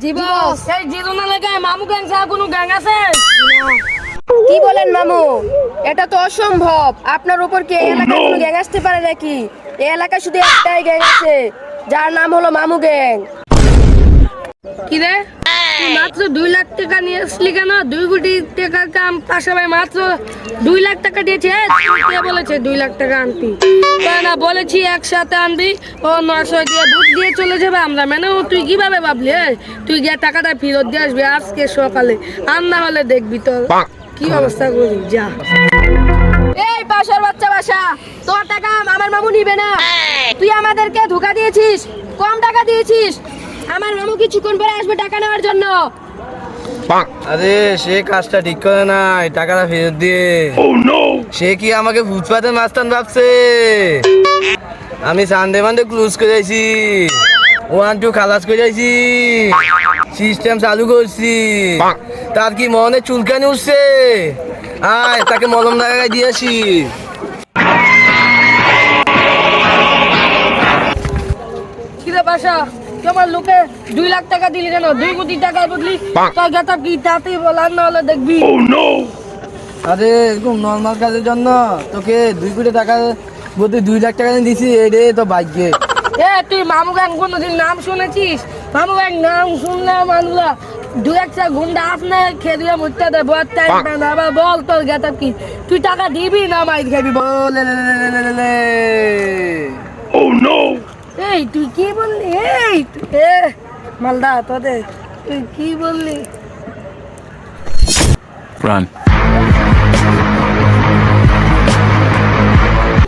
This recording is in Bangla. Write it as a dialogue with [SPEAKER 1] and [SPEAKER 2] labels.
[SPEAKER 1] জীবস
[SPEAKER 2] এই জীবন এলাকায় মামু গ্যাং ছাড়া কোনো গ্যাং আছে?
[SPEAKER 1] কি বলেন মামু? এটা তো অসম্ভব। আপনার উপর কি এই এলাকায় কোনো গ্যাং আসতে পারে নাকি? এই এলাকায় শুধু একটাই গ্যাং আছে, যার নাম হলো মামু গ্যাং।
[SPEAKER 2] কি রে, তুই মাত্র 2 লাখ টাকা নিয়ে আসলি কেন? 2 কোটি টাকার কাম পাশে ভাই মাত্র 2 লাখ টাকা দিয়েছে। কে বলেছে 2 লাখ টাকা আনতি? তাই না, বলেছি একসাথে আনবি। ও 900 দিয়ে বুট দিয়ে চলে যাবে, আমরা মেনেও। তুই কিভাবে ভাবলি? তুই গিয়ে টাকাটা ফেরত দিয়ে আসবি আজকে সকালে, আর না হলে দেখবি তোর কি অবস্থা করি। যা।
[SPEAKER 1] এই পাশের বাচ্চা বাসা, তোর টাকা আমার মামু নিবে না। তুই আমাদেরকে ধোকা দিয়েছিস, কম টাকা দিয়েছিস। আমার মামু কিছুক্ষণ পরে আসবে টাকা নেওয়ার জন্য।
[SPEAKER 3] আরে সে কাজটা ঠিক করে নাই, টাকাটা ফেরত দিয়ে। সে কি আমাকে ফুটপাতের মাস্তান ভাবছে? আমি সানডে মানডে ক্লোজ করে যাইছি, 1 2 খালাস করে যাইছি, সিস্টেম চালু করছি। তার কি মনে চুলকানি উঠছে? আয় তাকে মলম লাগাই দিয়েছি।
[SPEAKER 2] কি রে বাসা, তোমার লোকে 2 লাখ টাকা দিলি কেন? 2 কোটি টাকার বদলি তোর গেটা কি তাতেই বল, আর না হলে দেখবি।
[SPEAKER 3] আরে এরকম নর্মাল কাজের জন্য তোকে 2 কোটি টাকা বলতে 2 লাখ টাকা দিছি, এটাই তো ভাগ্যে।
[SPEAKER 2] এ তুই মামু গ্যাং কোনোদিন নাম শুনেছিস? মামু গ্যাং নাম শুনলে মানুষরা 2-1 গুন্ডা আপনার খেয়ে মুখতে দেবো। আবার বল তোর গেটা কি? তুই টাকা দিবি না মাইর খাবি বল?
[SPEAKER 3] লে লে লে লে লে লে।
[SPEAKER 2] এই তুই কি বললি? এই এ মালদা তোদের তুই কি বললি?
[SPEAKER 4] Run.